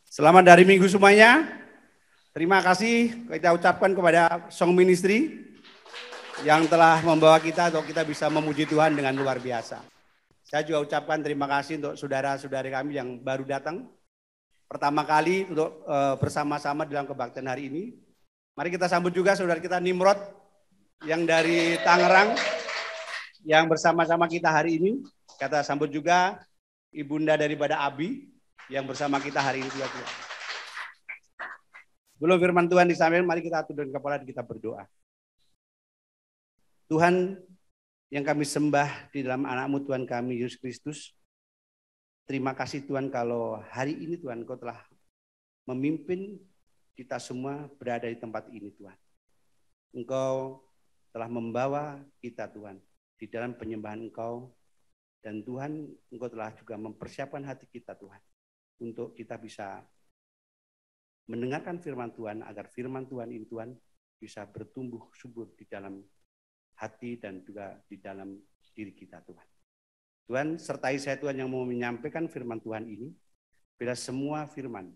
Selamat dari Minggu semuanya. Terima kasih kita ucapkan kepada Song Ministry yang telah membawa kita atau kita bisa memuji Tuhan dengan luar biasa. Saya juga ucapkan terima kasih untuk saudara-saudari kami yang baru datang. Pertama kali untuk bersama-sama dalam kebaktian hari ini. Mari kita sambut juga saudara kita Nimrod yang dari Tangerang yang bersama-sama kita hari ini. Kita sambut juga ibunda daripada Abi yang bersama kita hari ini juga. Belum firman Tuhan disampaikan, mari kita tundukkan kepala dan kita berdoa. Tuhan yang kami sembah di dalam anak-Mu Tuhan kami Yesus Kristus. Terima kasih Tuhan kalau hari ini Tuhan Kau telah memimpin kita semua berada di tempat ini Tuhan. Engkau telah membawa kita Tuhan di dalam penyembahan Engkau. Dan Tuhan Engkau telah juga mempersiapkan hati kita Tuhan. Untuk kita bisa mendengarkan firman Tuhan agar firman Tuhan ini Tuhan bisa bertumbuh subur di dalam hati dan juga di dalam diri kita Tuhan. Tuhan sertai saya Tuhan yang mau menyampaikan firman Tuhan ini. Bila semua firman,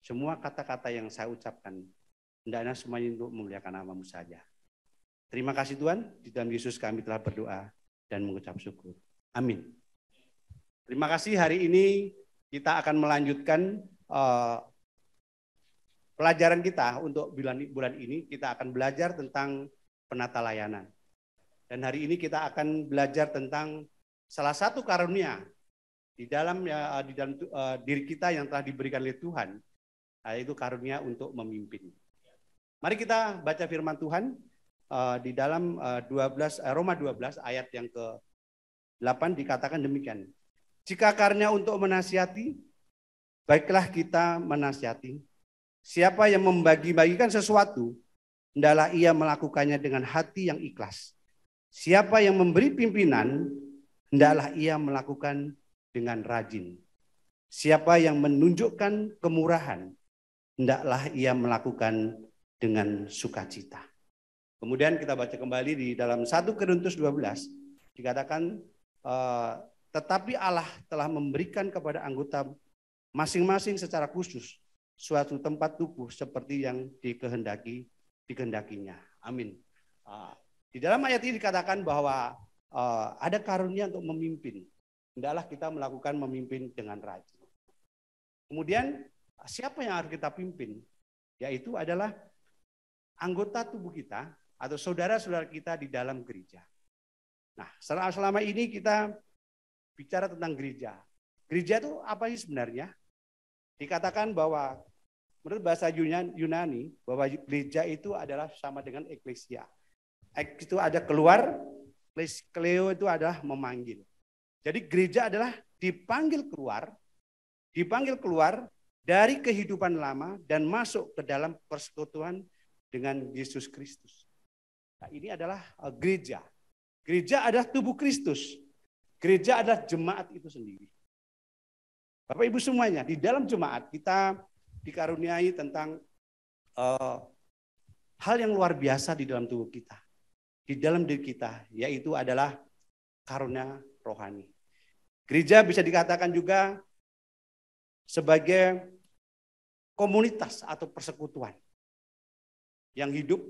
semua kata-kata yang saya ucapkan, hendaknya semuanya untuk memuliakan nama-Mu saja. Terima kasih Tuhan, di dalam Yesus kami telah berdoa dan mengucap syukur. Amin. Terima kasih hari ini kita akan melanjutkan pelajaran kita untuk bulan ini. Kita akan belajar tentang penata layanan. Dan hari ini kita akan belajar tentang salah satu karunia di dalam diri kita yang telah diberikan oleh Tuhan, yaitu karunia untuk memimpin. Mari kita baca firman Tuhan di dalam Roma 12 ayat yang ke-8 dikatakan demikian. Jika karunia untuk menasihati, baiklah kita menasihati. Siapa yang membagi-bagikan sesuatu, hendaklah ia melakukannya dengan hati yang ikhlas. Siapa yang memberi pimpinan, hendaklah ia melakukan dengan rajin. Siapa yang menunjukkan kemurahan, hendaklah ia melakukan dengan sukacita. Kemudian kita baca kembali di dalam 1 Korintus 12, dikatakan tetapi Allah telah memberikan kepada anggota masing-masing secara khusus suatu tempat tubuh seperti yang dikehendakinya. Amin. Di dalam ayat ini dikatakan bahwa ada karunia untuk memimpin. Hendaklah kita melakukan memimpin dengan rajin. Kemudian siapa yang harus kita pimpin? Yaitu adalah anggota tubuh kita atau saudara-saudara kita di dalam gereja. Nah, selama ini kita bicara tentang gereja. Gereja itu apa sih sebenarnya? Dikatakan bahwa menurut bahasa Yunani bahwa gereja itu adalah sama dengan eklesia. Itu ada keluar, kleo itu adalah memanggil. Jadi gereja adalah dipanggil keluar dari kehidupan lama dan masuk ke dalam persekutuan dengan Yesus Kristus. Nah, ini adalah gereja. Gereja adalah tubuh Kristus. Gereja adalah jemaat itu sendiri. Bapak Ibu semuanya, di dalam jemaat kita dikaruniai tentang hal yang luar biasa di dalam tubuh kita. Di dalam diri kita, yaitu adalah karunia rohani. Gereja bisa dikatakan juga sebagai komunitas atau persekutuan yang hidup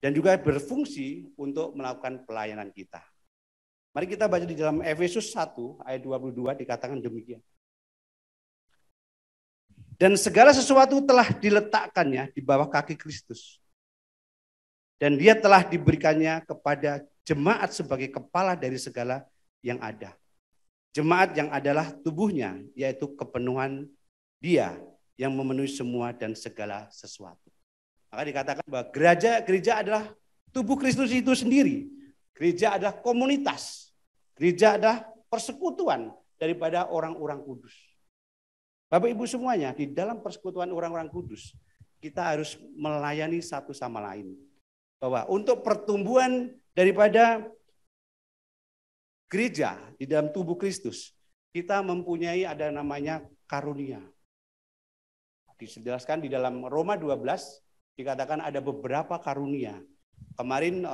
dan juga berfungsi untuk melakukan pelayanan kita. Mari kita baca di dalam Efesus 1 ayat 22 dikatakan demikian. Dan segala sesuatu telah diletakkannya di bawah kaki Kristus. Dan dia telah diberikannya kepada jemaat sebagai kepala dari segala yang ada. Jemaat yang adalah tubuhnya, yaitu kepenuhan dia yang memenuhi semua dan segala sesuatu. Maka dikatakan bahwa gereja adalah tubuh Kristus itu sendiri. Gereja adalah komunitas. Gereja adalah persekutuan daripada orang-orang kudus. Bapak Ibu semuanya, di dalam persekutuan orang-orang kudus, kita harus melayani satu sama lain. Bahwa untuk pertumbuhan daripada gereja di dalam tubuh Kristus, kita mempunyai ada namanya karunia. Dijelaskan di dalam Roma 12, dikatakan ada beberapa karunia. Kemarin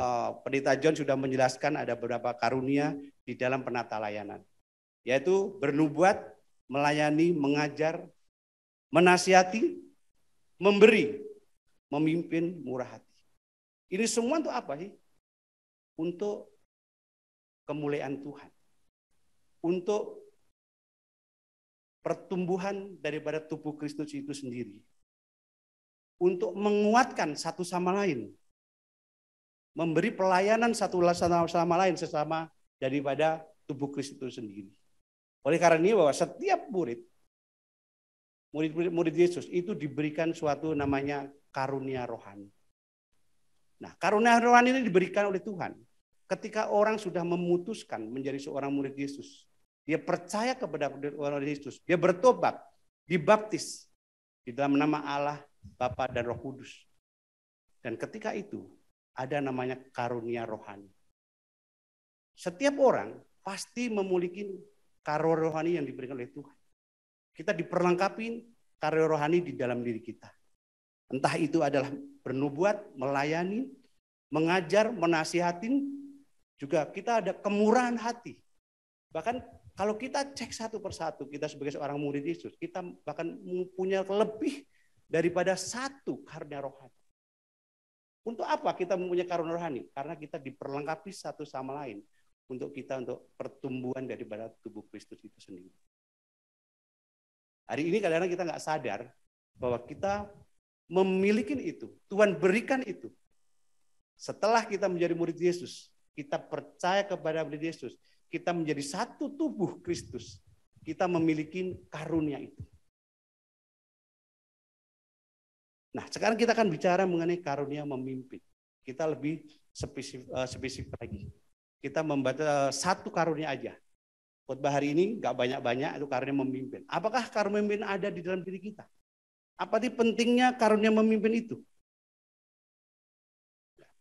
Pendeta John sudah menjelaskan ada beberapa karunia di dalam penata layanan. Yaitu bernubuat, melayani, mengajar, menasihati, memberi, memimpin, murah hati. Ini semua untuk apa sih? Untuk kemuliaan Tuhan. Untuk pertumbuhan daripada tubuh Kristus itu sendiri. Untuk menguatkan satu sama lain. Memberi pelayanan satu sama lain sesama daripada tubuh Kristus itu sendiri. Oleh karena ini bahwa setiap murid Yesus itu diberikan suatu namanya karunia rohani. Nah, karunia rohani ini diberikan oleh Tuhan. Ketika orang sudah memutuskan menjadi seorang murid Yesus, dia percaya kepada orang Yesus, dia bertobat, dibaptis di dalam nama Allah, Bapa dan Roh Kudus. Dan ketika itu ada namanya karunia rohani. Setiap orang pasti memiliki karunia rohani yang diberikan oleh Tuhan. Kita diperlengkapi karunia rohani di dalam diri kita. Entah itu adalah bernubuat, melayani, mengajar, menasihatin, juga kita ada kemurahan hati. Bahkan kalau kita cek satu persatu, kita sebagai seorang murid Yesus, kita bahkan punya lebih daripada satu karunia rohani. Untuk apa kita mempunyai karunia rohani? Karena kita diperlengkapi satu sama lain untuk pertumbuhan daripada tubuh Kristus itu sendiri. Hari ini kadang-kadang kita nggak sadar bahwa kita memiliki itu. Tuhan berikan itu. Setelah kita menjadi murid Yesus, kita percaya kepada murid Yesus, kita menjadi satu tubuh Kristus. Kita memiliki karunia itu. Nah, sekarang kita akan bicara mengenai karunia memimpin. Kita lebih spesifik lagi. Kita membaca satu karunia aja. Khotbah hari ini nggak banyak-banyak itu karunia memimpin. Apakah karunia memimpin ada di dalam diri kita? Apa sih pentingnya karunia memimpin itu?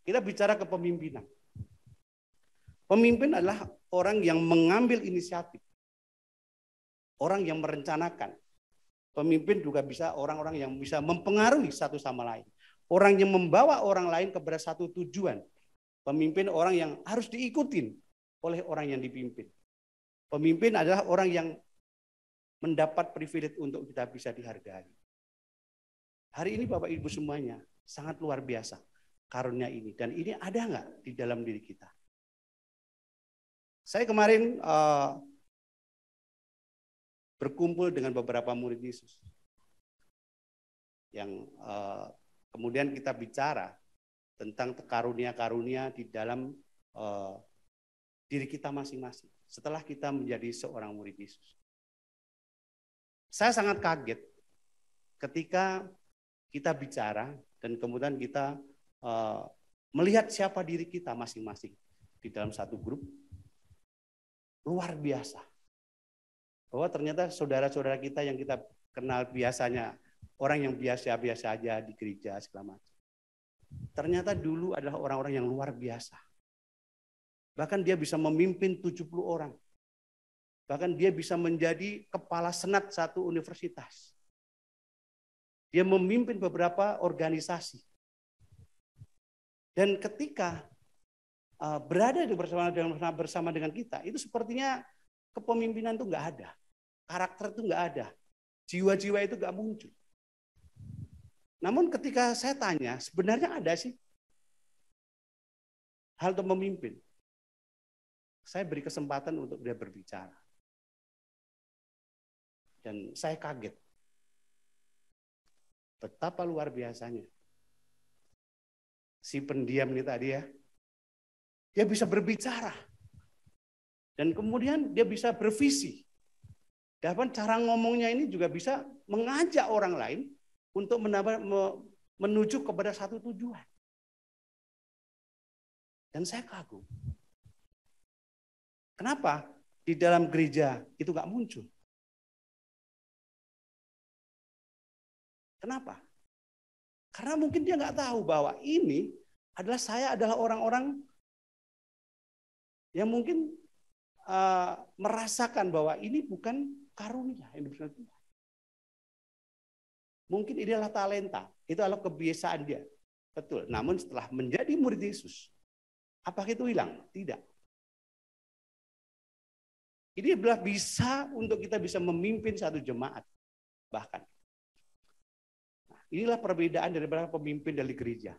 Kita bicara kepemimpinan. Pemimpin adalah orang yang mengambil inisiatif. Orang yang merencanakan. Pemimpin juga bisa orang-orang yang bisa mempengaruhi satu sama lain. Orang yang membawa orang lain kepada satu tujuan. Pemimpin orang yang harus diikutin oleh orang yang dipimpin. Pemimpin adalah orang yang mendapat privilege untuk kita bisa dihargai. Hari ini Bapak Ibu semuanya sangat luar biasa karunia ini. Dan ini ada nggak di dalam diri kita? Saya kemarin berkumpul dengan beberapa murid Yesus yang kemudian kita bicara tentang karunia-karunia di dalam diri kita masing-masing setelah kita menjadi seorang murid Yesus. Saya sangat kaget ketika kita bicara dan kemudian kita melihat siapa diri kita masing-masing di dalam satu grup. Luar biasa. Bahwa ternyata saudara-saudara kita yang kita kenal biasanya, orang yang biasa-biasa aja di gereja segala macam. Ternyata dulu adalah orang-orang yang luar biasa. Bahkan dia bisa memimpin 70 orang. Bahkan dia bisa menjadi kepala senat satu universitas. Dia memimpin beberapa organisasi. Dan ketika berada bersama dengan kita, itu sepertinya kepemimpinan itu nggak ada. Karakter itu nggak ada, jiwa-jiwa itu nggak muncul. Namun ketika saya tanya, sebenarnya ada sih hal untuk memimpin. Saya beri kesempatan untuk dia berbicara. Dan saya kaget. Betapa luar biasanya. Si pendiam ini tadi ya, dia bisa berbicara. Dan kemudian dia bisa bervisi. Dan cara ngomongnya ini juga bisa mengajak orang lain untuk menuju kepada satu tujuan. Dan saya kagum. Kenapa di dalam gereja itu nggak muncul? Kenapa? Karena mungkin dia nggak tahu bahwa ini saya adalah orang-orang yang mungkin merasakan bahwa ini bukan karunia yang diberikan Tuhan. Mungkin ini adalah talenta, itu adalah kebiasaan dia. Betul, namun setelah menjadi murid Yesus, apakah itu hilang? Tidak. Ini adalah bisa untuk kita bisa memimpin satu jemaat. Bahkan. Nah, inilah perbedaan daripada pemimpin dari gereja.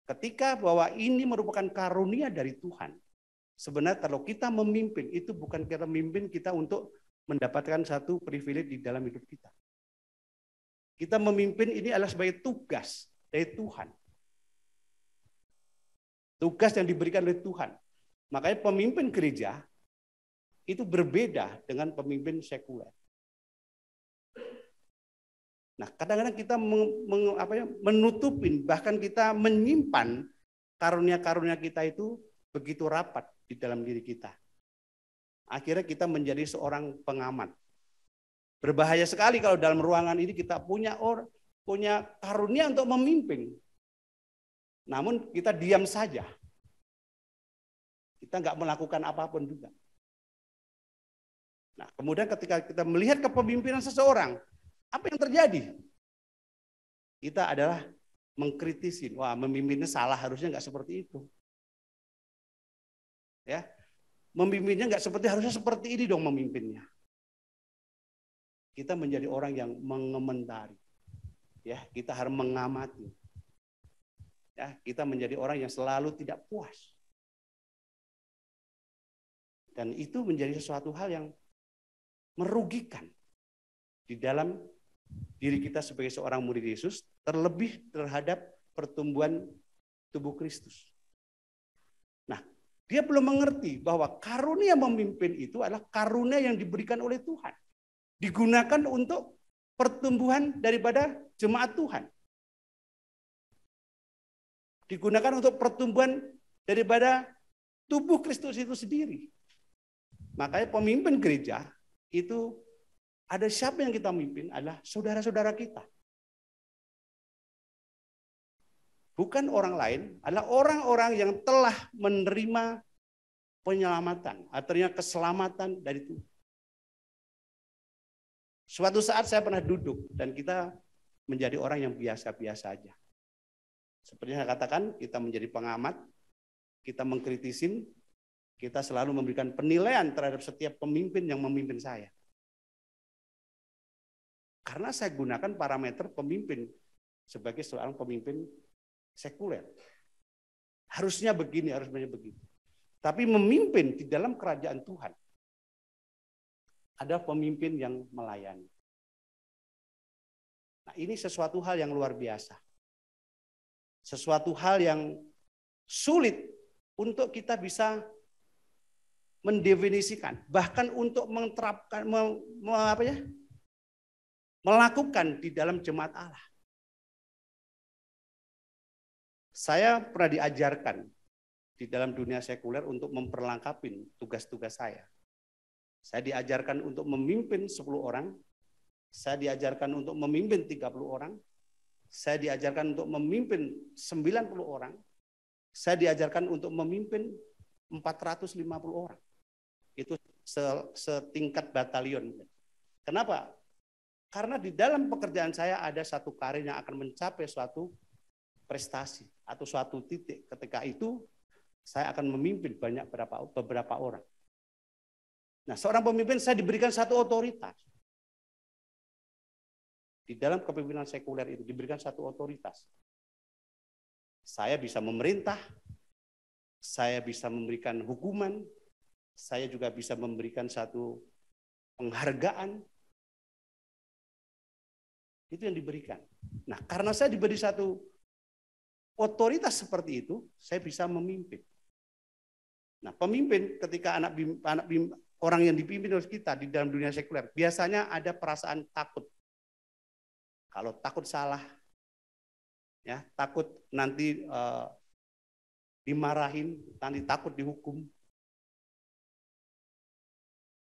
Ketika bahwa ini merupakan karunia dari Tuhan. Sebenarnya kalau kita memimpin, itu bukan kita memimpin kita untuk mendapatkan satu privilege di dalam hidup kita. Kita memimpin ini adalah sebagai tugas dari Tuhan. Tugas yang diberikan oleh Tuhan. Makanya pemimpin gereja itu berbeda dengan pemimpin sekuler. Nah, kadang-kadang kita menutupin, bahkan kita menyimpan karunia-karunia kita itu begitu rapat di dalam diri kita. Akhirnya kita menjadi seorang pengamat. Berbahaya sekali kalau dalam ruangan ini kita punya karunia untuk memimpin. Namun kita diam saja. Kita nggak melakukan apapun juga. Nah, kemudian ketika kita melihat kepemimpinan seseorang, apa yang terjadi? Kita adalah mengkritisi, wah memimpinnya salah, harusnya nggak seperti itu. Ya, memimpinnya nggak seperti, harusnya seperti ini dong memimpinnya. Kita menjadi orang yang mengomentari, ya kita harus mengamati. Ya, kita menjadi orang yang selalu tidak puas. Dan itu menjadi sesuatu hal yang merugikan di dalam diri kita sebagai seorang murid Yesus, terlebih terhadap pertumbuhan tubuh Kristus. Nah, dia belum mengerti bahwa karunia memimpin itu adalah karunia yang diberikan oleh Tuhan. Digunakan untuk pertumbuhan daripada jemaat Tuhan. Digunakan untuk pertumbuhan daripada tubuh Kristus itu sendiri. Makanya pemimpin gereja itu ada siapa yang kita mimpin adalah saudara-saudara kita. Bukan orang lain, adalah orang-orang yang telah menerima penyelamatan, artinya keselamatan dari Tuhan. Suatu saat saya pernah duduk dan kita menjadi orang yang biasa-biasa aja. Seperti yang saya katakan, kita menjadi pengamat, kita mengkritisin, kita selalu memberikan penilaian terhadap setiap pemimpin yang memimpin saya. Karena saya gunakan parameter pemimpin sebagai seorang pemimpin sekuler. Harusnya begini, harusnya begitu. Tapi memimpin di dalam kerajaan Tuhan, ada pemimpin yang melayani. Nah, ini sesuatu hal yang luar biasa. Sesuatu hal yang sulit untuk kita bisa mendefinisikan, bahkan untuk menerapkan, melakukan di dalam jemaat Allah. Saya pernah diajarkan di dalam dunia sekuler untuk memperlengkapi tugas-tugas saya. Saya diajarkan untuk memimpin 10 orang, saya diajarkan untuk memimpin 30 orang, saya diajarkan untuk memimpin 90 orang, saya diajarkan untuk memimpin 450 orang. Itu setingkat batalion. Kenapa? Karena di dalam pekerjaan saya ada satu karir yang akan mencapai suatu prestasi atau suatu titik. Ketika itu saya akan memimpin beberapa orang. Nah, seorang pemimpin saya diberikan satu otoritas. Di dalam kepemimpinan sekuler itu diberikan satu otoritas. Saya bisa memerintah, saya bisa memberikan hukuman, saya juga bisa memberikan satu penghargaan. Itu yang diberikan. Nah, karena saya diberi satu otoritas seperti itu, saya bisa memimpin. Nah, pemimpin ketika orang yang dipimpin oleh kita di dalam dunia sekuler, biasanya ada perasaan takut. Kalau takut salah, ya takut nanti dimarahin, nanti takut dihukum.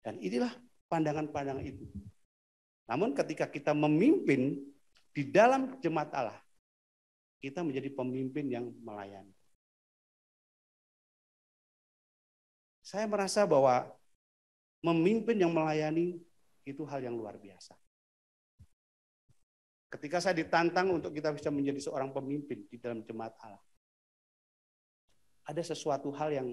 Dan inilah pandangan-pandangan itu. Namun ketika kita memimpin di dalam jemaat Allah, kita menjadi pemimpin yang melayani. Saya merasa bahwa memimpin yang melayani itu hal yang luar biasa. Ketika saya ditantang untuk kita bisa menjadi seorang pemimpin di dalam jemaat Allah, ada sesuatu hal yang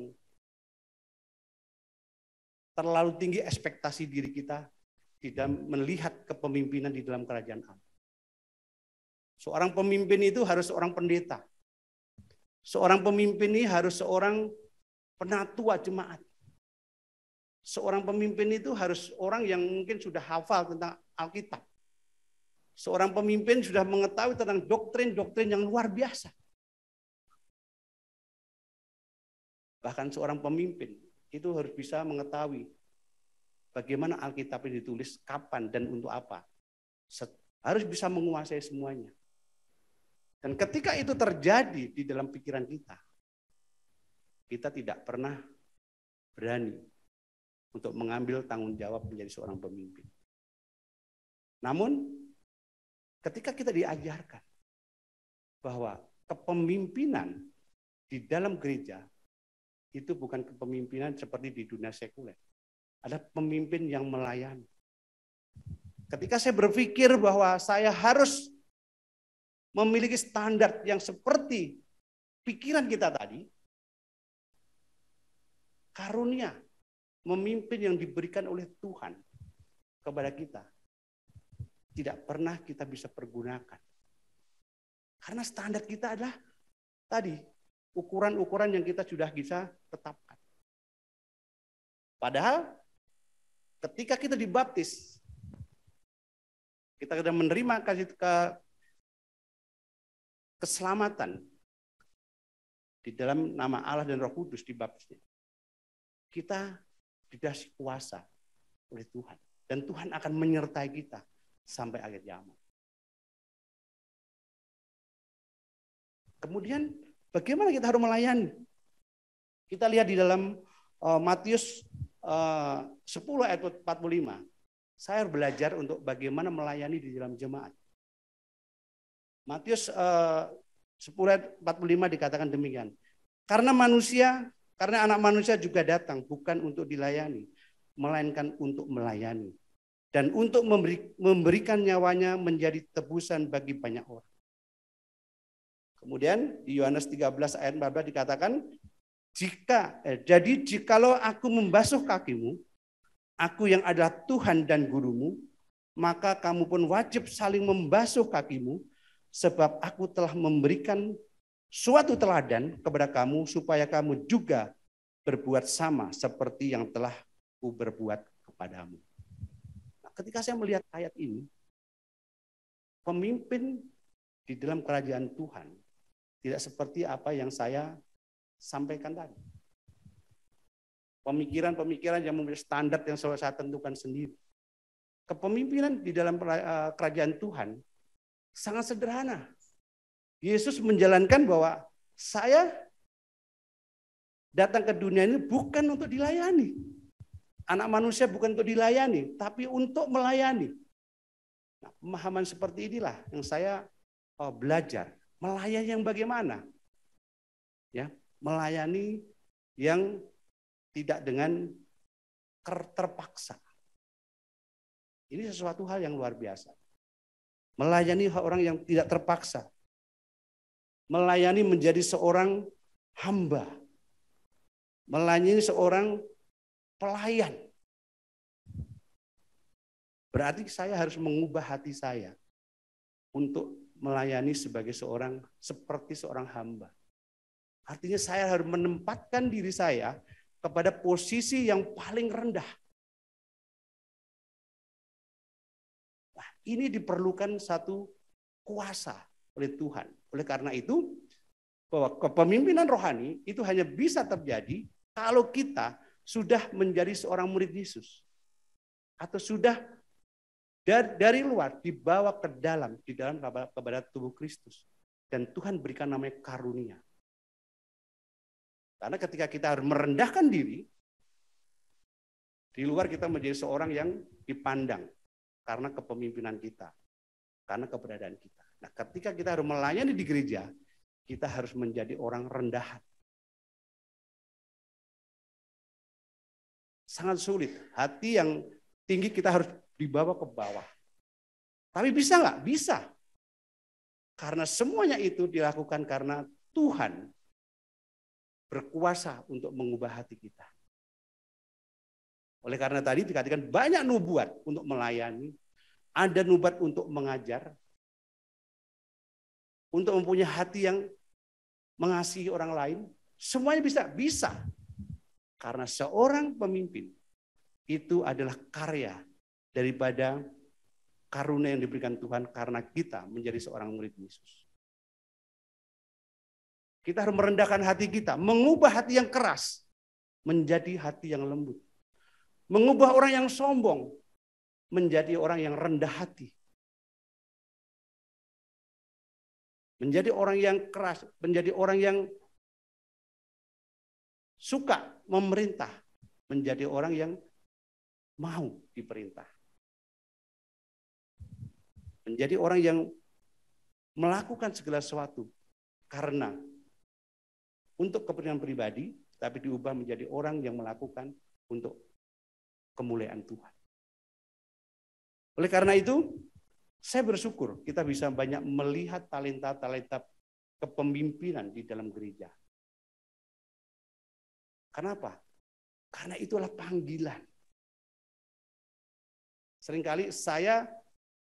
terlalu tinggi ekspektasi diri kita di dalam melihat kepemimpinan di dalam kerajaan Allah. Seorang pemimpin itu harus seorang pendeta. Seorang pemimpin ini harus seorang penatua jemaat. Seorang pemimpin itu harus orang yang mungkin sudah hafal tentang Alkitab. Seorang pemimpin sudah mengetahui tentang doktrin-doktrin yang luar biasa. Bahkan seorang pemimpin itu harus bisa mengetahui bagaimana Alkitab ini ditulis, kapan dan untuk apa. Harus bisa menguasai semuanya. Dan ketika itu terjadi di dalam pikiran kita, kita tidak pernah berani untuk mengambil tanggung jawab menjadi seorang pemimpin. Namun, ketika kita diajarkan bahwa kepemimpinan di dalam gereja itu bukan kepemimpinan seperti di dunia sekuler. Ada pemimpin yang melayani. Ketika saya berpikir bahwa saya harus memiliki standar yang seperti pikiran kita tadi, karunia memimpin yang diberikan oleh Tuhan kepada kita tidak pernah kita bisa pergunakan. Karena standar kita adalah tadi ukuran-ukuran yang kita sudah bisa tetapkan. Padahal ketika kita dibaptis, kita sudah menerima keselamatan di dalam nama Allah dan Roh Kudus dibaptisnya. Kita dikasih kuasa oleh Tuhan. Dan Tuhan akan menyertai kita sampai akhir zaman. Kemudian bagaimana kita harus melayani? Kita lihat di dalam Matius 10 ayat 45. Saya belajar untuk bagaimana melayani di dalam jemaat. Matius 10 ayat 45 dikatakan demikian. Karena anak manusia juga datang bukan untuk dilayani, melainkan untuk melayani. Dan untuk memberikan nyawanya menjadi tebusan bagi banyak orang. Kemudian di Yohanes 13 ayat 14 dikatakan, jadi jikalau aku membasuh kakimu, aku yang adalah Tuhan dan gurumu, maka kamu pun wajib saling membasuh kakimu, sebab aku telah memberikan suatu teladan kepada kamu, supaya kamu juga berbuat sama seperti yang telah ku berbuat kepadamu. Nah, ketika saya melihat ayat ini, pemimpin di dalam kerajaan Tuhan tidak seperti apa yang saya sampaikan tadi. Pemikiran-pemikiran yang memiliki standar yang saya tentukan sendiri. Kepemimpinan di dalam kerajaan Tuhan sangat sederhana. Yesus menjalankan bahwa saya datang ke dunia ini bukan untuk dilayani. Anak manusia bukan untuk dilayani, tapi untuk melayani. Nah, pemahaman seperti inilah yang saya belajar. Melayani yang bagaimana? Ya, melayani yang tidak dengan terpaksa. Ini sesuatu hal yang luar biasa. Melayani orang yang tidak terpaksa. Melayani menjadi seorang hamba. Melayani seorang pelayan. Berarti saya harus mengubah hati saya untuk melayani sebagai seperti seorang hamba. Artinya saya harus menempatkan diri saya kepada posisi yang paling rendah. Nah, ini diperlukan satu kuasa oleh Tuhan. Oleh karena itu, bahwa kepemimpinan rohani itu hanya bisa terjadi kalau kita sudah menjadi seorang murid Yesus. Atau sudah dari luar dibawa ke dalam, kepada tubuh Kristus. Dan Tuhan berikan namanya karunia. Karena ketika kita harus merendahkan diri, di luar kita menjadi seorang yang dipandang karena kepemimpinan kita, karena keberadaan kita. Nah, ketika kita harus melayani di gereja, kita harus menjadi orang rendahan. Sangat sulit. Hati yang tinggi kita harus dibawa ke bawah. Tapi bisa nggak? Bisa. Karena semuanya itu dilakukan karena Tuhan berkuasa untuk mengubah hati kita. Oleh karena tadi dikatakan banyak nubuat untuk melayani, ada nubuat untuk mengajar, untuk mempunyai hati yang mengasihi orang lain, semuanya bisa. Bisa. Karena seorang pemimpin itu adalah karya daripada karunia yang diberikan Tuhan karena kita menjadi seorang murid Yesus. Kita harus merendahkan hati kita, mengubah hati yang keras menjadi hati yang lembut. Mengubah orang yang sombong menjadi orang yang rendah hati. Menjadi orang yang keras, menjadi orang yang suka memerintah, menjadi orang yang mau diperintah. Menjadi orang yang melakukan segala sesuatu karena untuk kepentingan pribadi, tapi diubah menjadi orang yang melakukan untuk kemuliaan Tuhan. Oleh karena itu, saya bersyukur kita bisa banyak melihat talenta-talenta kepemimpinan di dalam gereja. Kenapa? Karena itulah panggilan. Seringkali saya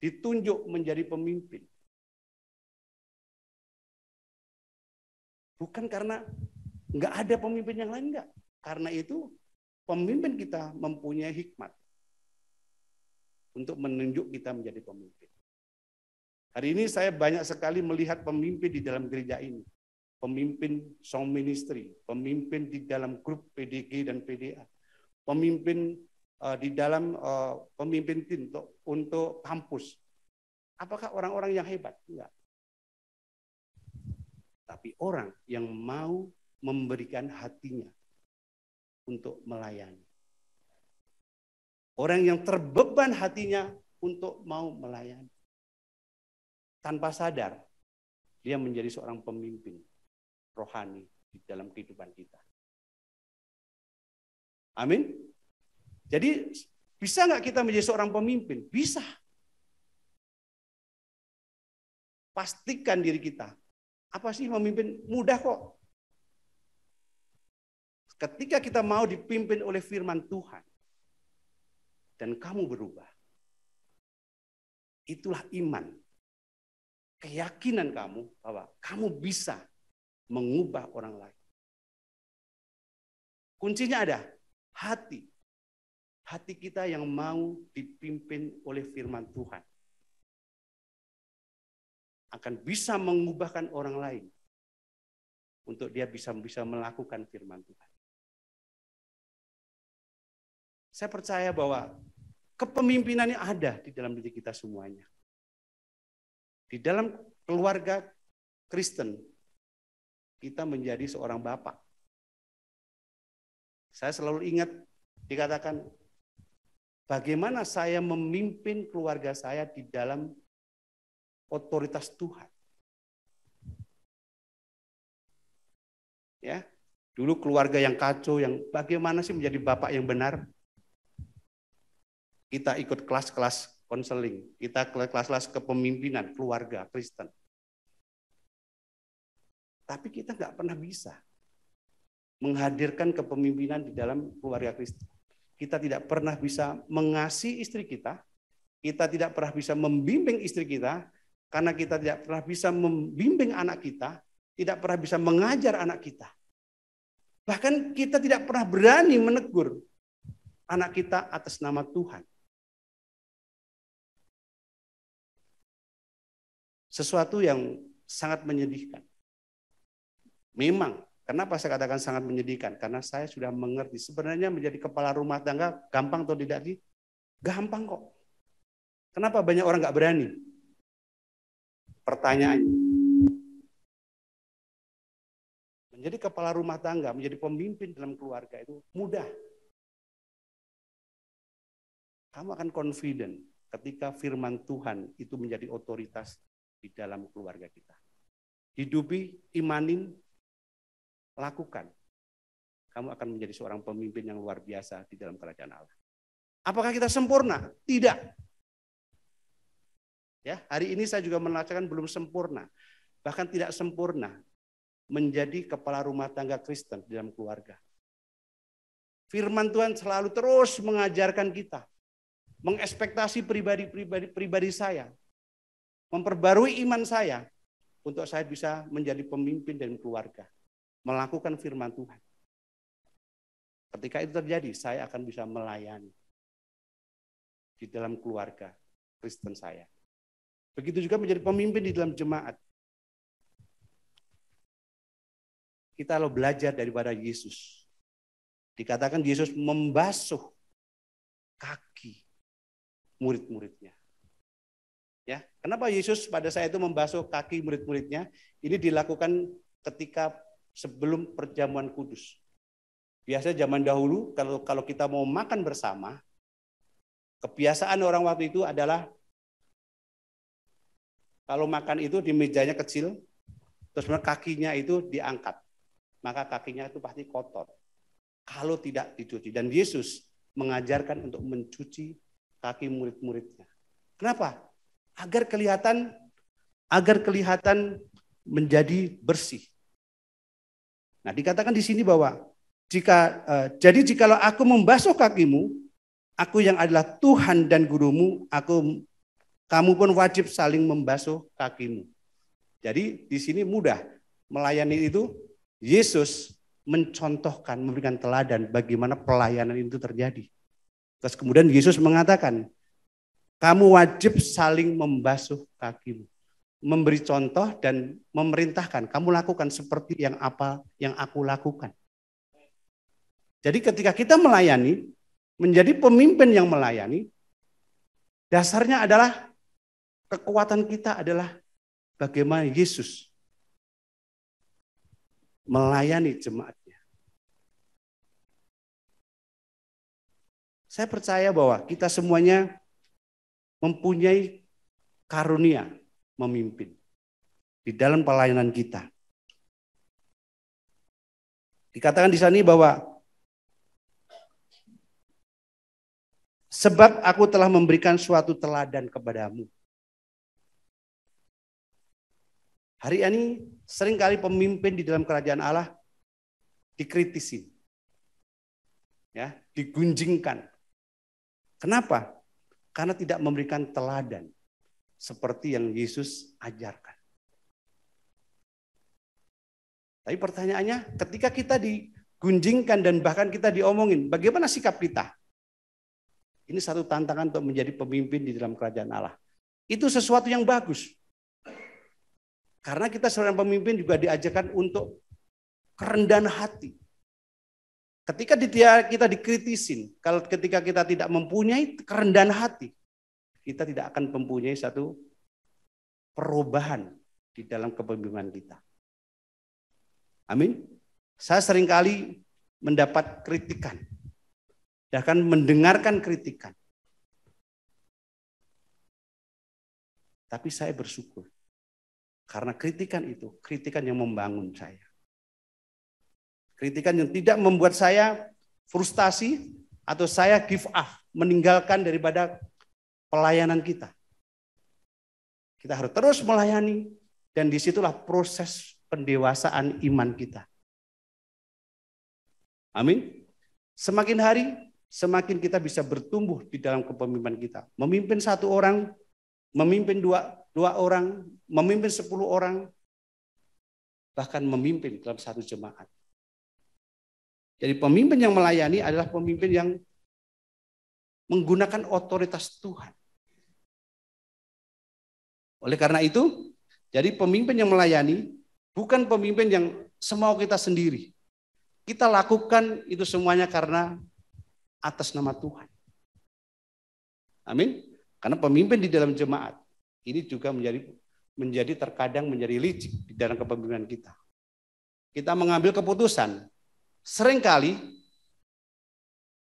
ditunjuk menjadi pemimpin. Bukan karena nggak ada pemimpin yang lain, enggak. Karena itu pemimpin kita mempunyai hikmat untuk menunjuk kita menjadi pemimpin. Hari ini saya banyak sekali melihat pemimpin di dalam gereja ini. Pemimpin song ministry, pemimpin di dalam grup PDG dan PDA, pemimpin di dalam pemimpin tim untuk kampus. Apakah orang-orang yang hebat? Enggak. Tapi orang yang mau memberikan hatinya untuk melayani. Orang yang terbeban hatinya untuk mau melayani. Tanpa sadar, dia menjadi seorang pemimpin rohani di dalam kehidupan kita. Amin. Jadi bisa nggak kita menjadi seorang pemimpin? Bisa. Pastikan diri kita. Apa sih memimpin? Mudah kok. Ketika kita mau dipimpin oleh firman Tuhan, dan kamu berubah, itulah iman. Keyakinan kamu bahwa kamu bisa mengubah orang lain. Kuncinya ada, hati. Hati kita yang mau dipimpin oleh firman Tuhan akan bisa mengubahkan orang lain untuk dia bisa melakukan firman Tuhan. Saya percaya bahwa kepemimpinannya ada di dalam diri kita semuanya. Di dalam keluarga Kristen, kita menjadi seorang bapak. Saya selalu ingat dikatakan, bagaimana saya memimpin keluarga saya di dalam otoritas Tuhan. Ya, dulu keluarga yang kacau, yang bagaimana sih menjadi bapak yang benar? Kita ikut kelas-kelas konseling, kita kelas-kelas kepemimpinan keluarga Kristen. Tapi kita nggak pernah bisa menghadirkan kepemimpinan di dalam keluarga Kristen. Kita tidak pernah bisa mengasihi istri kita tidak pernah bisa membimbing istri kita, karena kita tidak pernah bisa membimbing anak kita, tidak pernah bisa mengajar anak kita. Bahkan kita tidak pernah berani menegur anak kita atas nama Tuhan. Sesuatu yang sangat menyedihkan. Memang, kenapa saya katakan sangat menyedihkan? Karena saya sudah mengerti, sebenarnya menjadi kepala rumah tangga gampang atau tidak sih? Gampang kok. Kenapa banyak orang nggak berani? Pertanyaannya. Menjadi kepala rumah tangga, menjadi pemimpin dalam keluarga itu mudah. Kamu akan confident ketika firman Tuhan itu menjadi otoritas di dalam keluarga kita. Hidupi, imanin, lakukan. Kamu akan menjadi seorang pemimpin yang luar biasa di dalam kerajaan Allah. Apakah kita sempurna? Tidak. Ya, hari ini saya juga merasakan belum sempurna. Bahkan tidak sempurna menjadi kepala rumah tangga Kristen di dalam keluarga. Firman Tuhan selalu terus mengajarkan kita, mengekspektasi pribadi saya, memperbarui iman saya untuk saya bisa menjadi pemimpin dan keluarga, melakukan firman Tuhan. Ketika itu terjadi, saya akan bisa melayani di dalam keluarga Kristen saya. Begitu juga menjadi pemimpin di dalam jemaat. Kita lo belajar daripada Yesus. Dikatakan Yesus membasuh kaki murid-muridnya. Ya, kenapa Yesus pada saat itu membasuh kaki murid-muridnya? Ini dilakukan ketika sebelum perjamuan kudus. Biasa zaman dahulu kalau kita mau makan bersama, kebiasaan orang waktu itu adalah kalau makan itu di mejanya kecil, terus kakinya itu diangkat, maka kakinya itu pasti kotor. Kalau tidak dicuci, dan Yesus mengajarkan untuk mencuci kaki murid-muridnya. Kenapa? Agar kelihatan menjadi bersih. Nah, dikatakan di sini bahwa jadi jikalau aku membasuh kakimu, aku yang adalah Tuhan dan gurumu, kamu pun wajib saling membasuh kakimu. Jadi di sini mudah melayani itu. Yesus mencontohkan, memberikan teladan bagaimana pelayanan itu terjadi. Terus kemudian Yesus mengatakan, kamu wajib saling membasuh kakimu. Memberi contoh dan memerintahkan, kamu lakukan seperti yang aku lakukan. Jadi ketika kita melayani, menjadi pemimpin yang melayani, dasarnya adalah kekuatan kita adalah bagaimana Yesus melayani jemaatnya. Saya percaya bahwa kita semuanya mempunyai karunia memimpin di dalam pelayanan kita. Dikatakan di sini bahwa sebab aku telah memberikan suatu teladan kepadamu. Hari ini seringkali pemimpin di dalam kerajaan Allah dikritisin, ya, digunjingkan. Kenapa? Karena tidak memberikan teladan seperti yang Yesus ajarkan. Tapi pertanyaannya, ketika kita digunjingkan dan bahkan kita diomongin, bagaimana sikap kita? Ini satu tantangan untuk menjadi pemimpin di dalam kerajaan Allah. Itu sesuatu yang bagus. Karena kita seorang pemimpin juga diajarkan untuk kerendahan hati. Ketika kita dikritisin, ketika kita tidak mempunyai kerendahan hati, kita tidak akan mempunyai satu perubahan di dalam kepemimpinan kita. Amin. Saya seringkali mendapat kritikan, bahkan mendengarkan kritikan. Tapi saya bersyukur. Karena kritikan itu, kritikan yang membangun saya. Kritikan yang tidak membuat saya frustasi atau saya give up, meninggalkan daripada pelayanan kita. Kita harus terus melayani dan disitulah proses pendewasaan iman kita. Amin. Semakin hari, semakin kita bisa bertumbuh di dalam kepemimpinan kita. Memimpin satu orang, memimpin dua orang, memimpin 10 orang, bahkan memimpin dalam satu jemaat. Jadi pemimpin yang melayani adalah pemimpin yang menggunakan otoritas Tuhan. Oleh karena itu, jadi pemimpin yang melayani bukan pemimpin yang semau kita sendiri. Kita lakukan itu semuanya karena atas nama Tuhan. Amin. Karena pemimpin di dalam jemaat ini juga menjadi terkadang menjadi licik di dalam kepemimpinan kita. Kita mengambil keputusan seringkali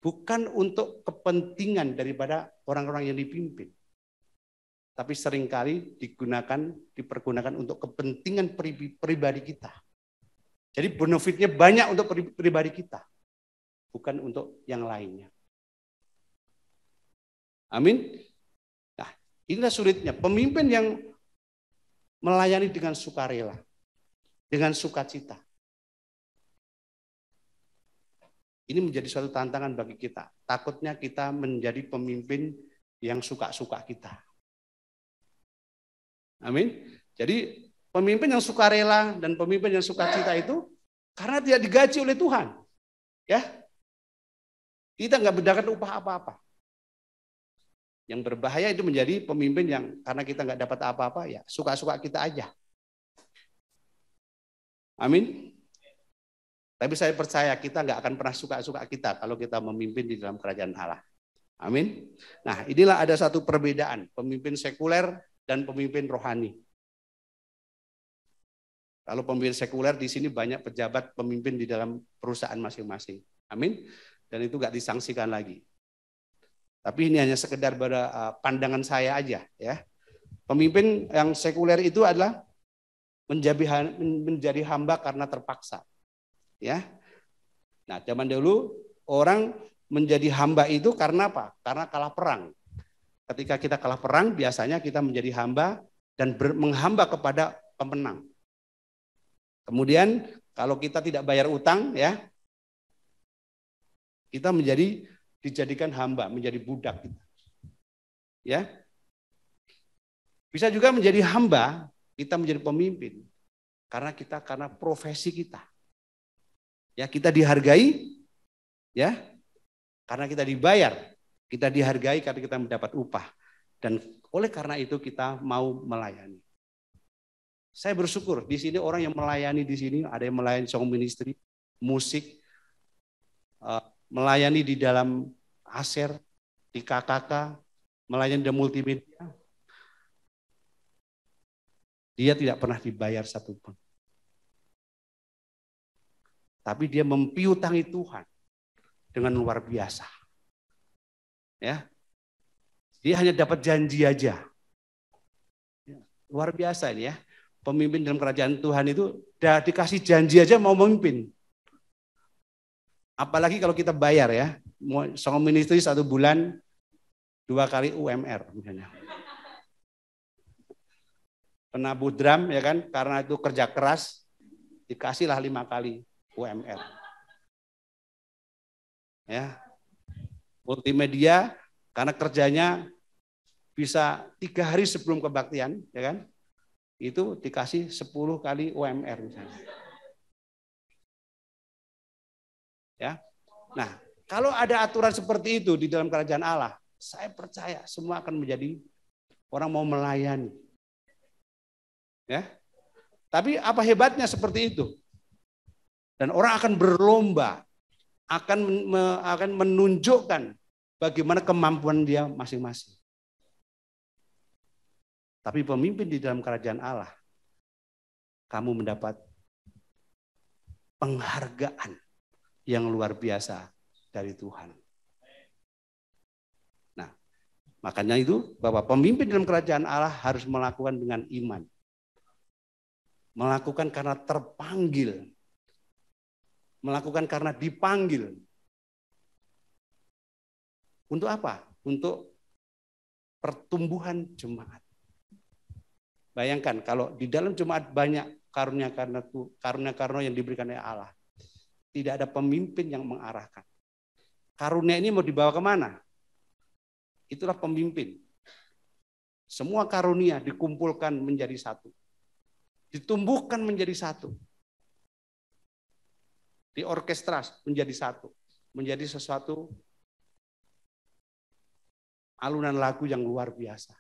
bukan untuk kepentingan daripada orang-orang yang dipimpin, tapi seringkali dipergunakan untuk kepentingan pribadi kita. Jadi benefitnya banyak untuk pribadi kita, bukan untuk yang lainnya. Amin. Inilah sulitnya pemimpin yang melayani dengan sukarela, dengan sukacita. Ini menjadi suatu tantangan bagi kita. Takutnya kita menjadi pemimpin yang suka-suka kita. Amin. Jadi pemimpin yang sukarela dan pemimpin yang sukacita itu karena tidak digaji oleh Tuhan. Ya. Kita nggak berdapat upah apa-apa. Yang berbahaya itu menjadi pemimpin yang karena kita nggak dapat apa-apa, ya suka-suka kita aja. Amin. Tapi saya percaya kita nggak akan pernah suka-suka kita kalau kita memimpin di dalam kerajaan Allah. Amin. Nah, inilah ada satu perbedaan pemimpin sekuler dan pemimpin rohani. Kalau pemimpin sekuler di sini banyak pejabat pemimpin di dalam perusahaan masing-masing. Amin. Dan itu nggak disangsikan lagi. Tapi ini hanya sekedar pandangan saya aja, ya. Pemimpin yang sekuler itu adalah menjadi hamba karena terpaksa. Ya. Nah, zaman dulu orang menjadi hamba itu karena apa? Karena kalah perang. Ketika kita kalah perang, biasanya kita menjadi hamba dan menghamba kepada pemenang. Kemudian kalau kita tidak bayar utang, ya, kita dijadikan hamba, menjadi budak kita. Ya. Bisa juga menjadi hamba, kita menjadi pemimpin. Karena profesi kita. Ya, kita dihargai, ya, karena kita dibayar, kita dihargai karena kita mendapat upah. Dan oleh karena itu kita mau melayani. Saya bersyukur di sini orang yang melayani di sini, ada yang melayani song ministry, musik, melayani di dalam ASER, di KKK, melayani di multimedia. Dia tidak pernah dibayar satupun. Tapi dia mempiutangi Tuhan dengan luar biasa. Ya. Dia hanya dapat janji aja. Luar biasa ini ya. Pemimpin dalam kerajaan Tuhan itu udah dikasih janji aja mau memimpin. Apalagi kalau kita bayar ya. Song ministry 1 bulan 2 kali UMR misalnya. Penabuh drum ya kan, karena itu kerja keras dikasihlah 5 kali UMR. Ya. Multimedia karena kerjanya bisa 3 hari sebelum kebaktian, ya kan? Itu dikasih 10 kali UMR misalnya. Ya. Nah, kalau ada aturan seperti itu di dalam kerajaan Allah, saya percaya semua akan menjadi orang mau melayani. Ya. Tapi apa hebatnya seperti itu? Dan orang akan berlomba, akan menunjukkan bagaimana kemampuan dia masing-masing. Tapi pemimpin di dalam kerajaan Allah, kamu mendapat penghargaan yang luar biasa dari Tuhan. Nah, makanya itu bahwa pemimpin dalam kerajaan Allah harus melakukan dengan iman. Melakukan karena terpanggil. Melakukan karena dipanggil. Untuk apa? Untuk pertumbuhan jemaat. Bayangkan kalau di dalam jemaat banyak karunia yang diberikan oleh Allah. Tidak ada pemimpin yang mengarahkan. Karunia ini mau dibawa kemana? Itulah pemimpin. Semua karunia dikumpulkan menjadi satu. Ditumbuhkan menjadi satu. Diorkestras menjadi satu. Menjadi sesuatu alunan lagu yang luar biasa.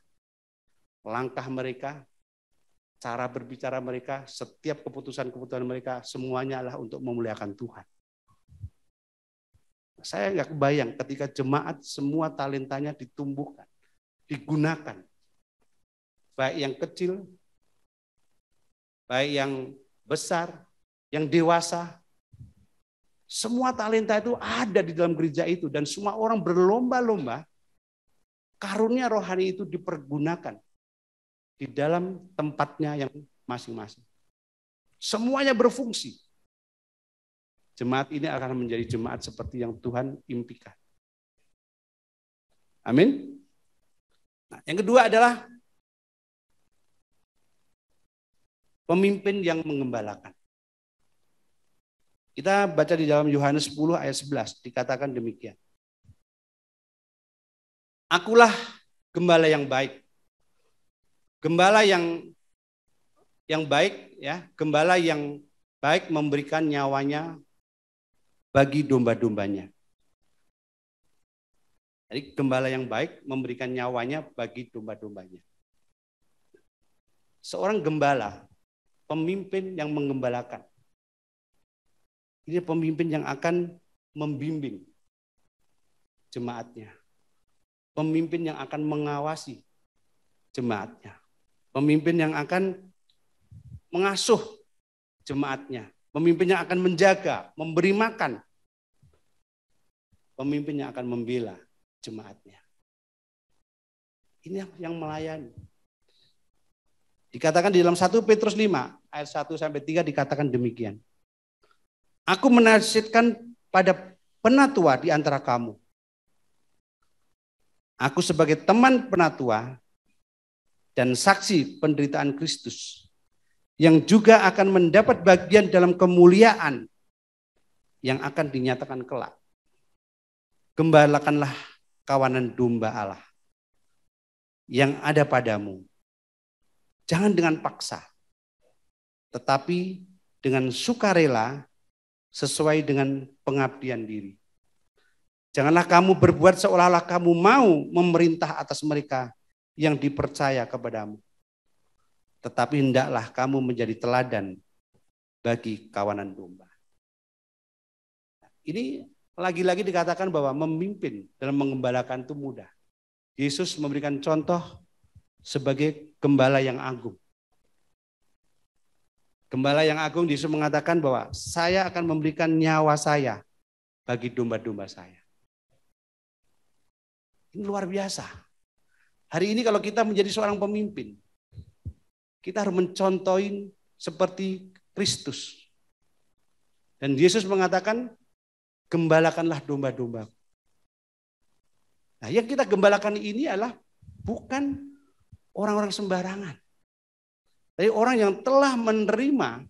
Langkah mereka, cara berbicara mereka, setiap keputusan-keputusan mereka, semuanya adalah untuk memuliakan Tuhan. Saya nggak kebayang ketika jemaat semua talentanya ditumbuhkan, digunakan. Baik yang kecil, baik yang besar, yang dewasa. Semua talenta itu ada di dalam gereja itu dan semua orang berlomba-lomba karunia rohani itu dipergunakan di dalam tempatnya yang masing-masing. Semuanya berfungsi. Jemaat ini akan menjadi jemaat seperti yang Tuhan impikan. Amin. Nah, yang kedua adalah pemimpin yang mengembalakan. Kita baca di dalam Yohanes 10 ayat 11, dikatakan demikian. Akulah gembala yang baik. Gembala yang baik, ya, gembala yang baik memberikan nyawanya bagi domba-dombanya. Jadi gembala yang baik memberikan nyawanya bagi domba-dombanya. Seorang gembala, pemimpin yang menggembalakan. Ini pemimpin yang akan membimbing jemaatnya. Pemimpin yang akan mengawasi jemaatnya. Pemimpin yang akan mengasuh jemaatnya. Pemimpin yang akan menjaga, memberi makan. Pemimpin yang akan membela jemaatnya. Ini yang melayani. Dikatakan di dalam 1 Petrus 5 ayat 1-3 dikatakan demikian. Aku menasihatkan pada penatua di antara kamu. Aku sebagai teman penatua dan saksi penderitaan Kristus yang juga akan mendapat bagian dalam kemuliaan yang akan dinyatakan kelak. Gembalakanlah kawanan domba Allah yang ada padamu. Jangan dengan paksa, tetapi dengan sukarela sesuai dengan pengabdian diri. Janganlah kamu berbuat seolah-olah kamu mau memerintah atas mereka yang dipercaya kepadamu. Tetapi hendaklah kamu menjadi teladan bagi kawanan domba. Ini lagi-lagi dikatakan bahwa memimpin dalam mengembalakan itu mudah. Yesus memberikan contoh sebagai gembala yang agung. Gembala yang agung, Yesus mengatakan bahwa saya akan memberikan nyawa saya bagi domba-domba saya. Ini luar biasa. Hari ini kalau kita menjadi seorang pemimpin, kita harus mencontohin seperti Kristus. Dan Yesus mengatakan, gembalakanlah domba-domba. Nah, yang kita gembalakan ini adalah bukan orang-orang sembarangan. Tapi orang yang telah menerima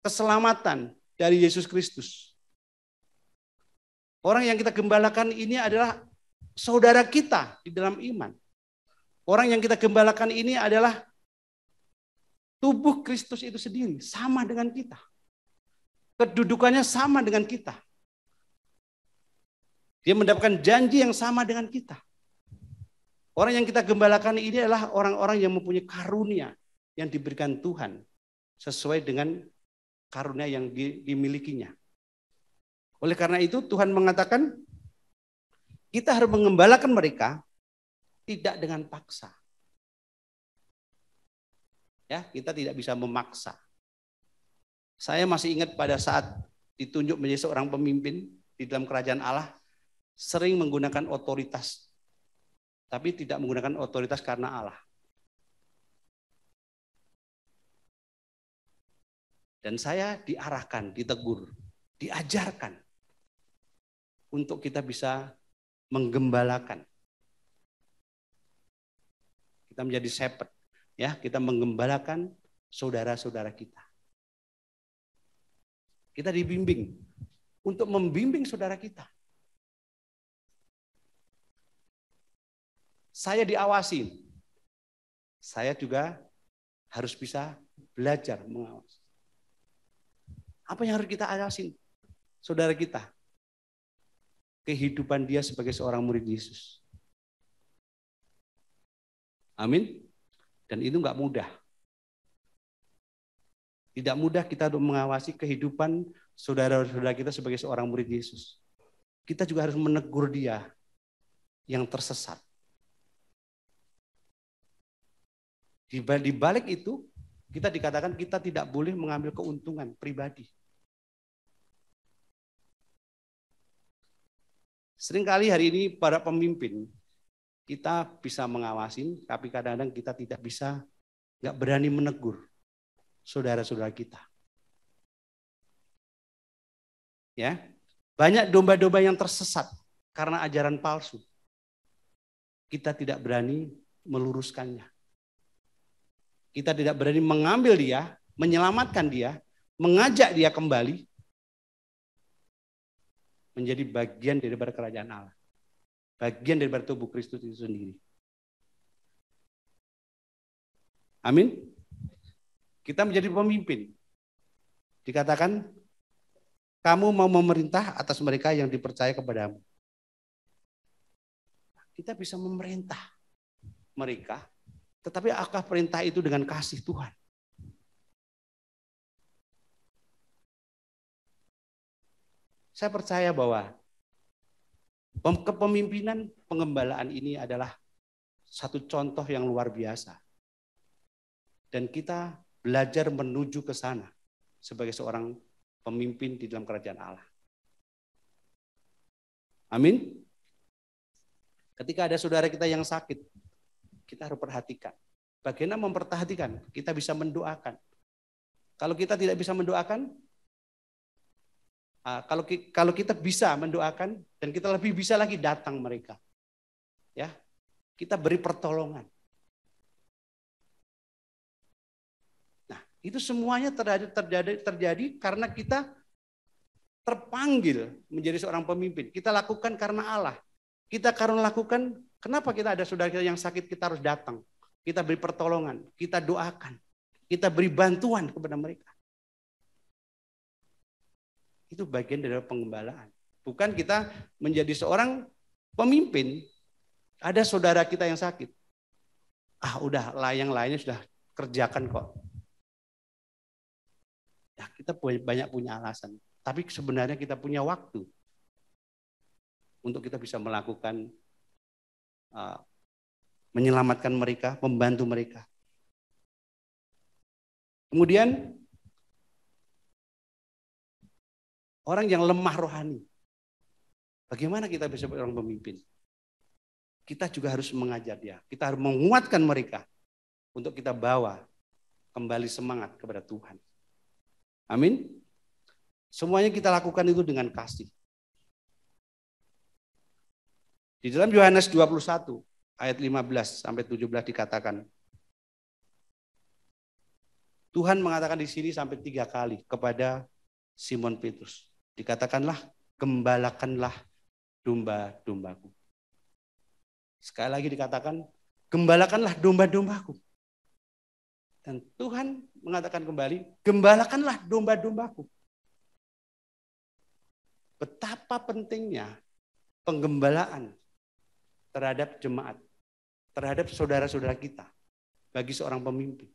keselamatan dari Yesus Kristus. Orang yang kita gembalakan ini adalah saudara kita di dalam iman. Orang yang kita gembalakan ini adalah tubuh Kristus itu sendiri, sama dengan kita. Kedudukannya sama dengan kita. Dia mendapatkan janji yang sama dengan kita. Orang yang kita gembalakan ini adalah orang-orang yang mempunyai karunia yang diberikan Tuhan sesuai dengan karunia yang dimilikinya. Oleh karena itu Tuhan mengatakan kita harus mengembalakan mereka tidak dengan paksa. Ya, kita tidak bisa memaksa. Saya masih ingat pada saat ditunjuk menjadi seorang pemimpin di dalam kerajaan Allah, sering menggunakan otoritas. Tapi tidak menggunakan otoritas karena Allah. Dan saya diarahkan, ditegur, diajarkan untuk kita bisa menggembalakan. Kita menjadi shepherd, ya, kita menggembalakan saudara-saudara kita. Kita dibimbing untuk membimbing saudara kita. Saya diawasi. Saya juga harus bisa belajar mengawasi. Apa yang harus kita awasin? Saudara kita. Kehidupan dia sebagai seorang murid Yesus. Amin. Dan itu enggak mudah. Tidak mudah kita untuk mengawasi kehidupan saudara-saudara kita sebagai seorang murid Yesus. Kita juga harus menegur dia yang tersesat. Di balik itu, kita dikatakan kita tidak boleh mengambil keuntungan pribadi. Seringkali hari ini para pemimpin, kita bisa mengawasi, tapi kadang-kadang kita tidak bisa, nggak berani menegur saudara-saudara kita. Ya, banyak domba-domba yang tersesat karena ajaran palsu. Kita tidak berani meluruskannya. Kita tidak berani mengambil dia, menyelamatkan dia, mengajak dia kembali menjadi bagian daripada kerajaan Allah. Bagian daripada tubuh Kristus itu sendiri. Amin. Kita menjadi pemimpin. Dikatakan, kamu mau memerintah atas mereka yang dipercaya kepadamu. Kita bisa memerintah mereka, tetapi apakah perintah itu dengan kasih Tuhan? Saya percaya bahwa kepemimpinan pengembalaan ini adalah satu contoh yang luar biasa. Dan kita belajar menuju ke sana sebagai seorang pemimpin di dalam kerajaan Allah. Amin. Ketika ada saudara kita yang sakit, kita harus perhatikan. Bagaimana memperhatikan? Kita bisa mendoakan. Kalau kita tidak bisa mendoakan, kalau kita bisa mendoakan dan kita lebih bisa lagi datang mereka, ya, kita beri pertolongan. Nah, itu semuanya terjadi karena kita terpanggil menjadi seorang pemimpin. Kita lakukan karena Allah. Kita karena lakukan, kenapa kita ada saudara kita yang sakit, kita harus datang. Kita beri pertolongan, kita doakan, kita beri bantuan kepada mereka. Itu bagian dari pengembalaan. Bukan kita menjadi seorang pemimpin, ada saudara kita yang sakit. Udah yang lainnya sudah kerjakan kok. Ya, kita banyak punya alasan. Tapi sebenarnya kita punya waktu untuk kita bisa melakukan, menyelamatkan mereka, membantu mereka. Kemudian, orang yang lemah rohani. Bagaimana kita bisa menjadi orang pemimpin? Kita juga harus mengajar dia. Kita harus menguatkan mereka untuk kita bawa kembali semangat kepada Tuhan. Amin. Semuanya kita lakukan itu dengan kasih. Di dalam Yohanes 21 ayat 15 sampai 17 dikatakan, Tuhan mengatakan di sini sampai 3 kali kepada Simon Petrus. Dikatakanlah, gembalakanlah domba-dombaku. Sekali lagi dikatakan, gembalakanlah domba-dombaku. Dan Tuhan mengatakan kembali, gembalakanlah domba-dombaku. Betapa pentingnya penggembalaan terhadap jemaat, terhadap saudara-saudara kita, bagi seorang pemimpin.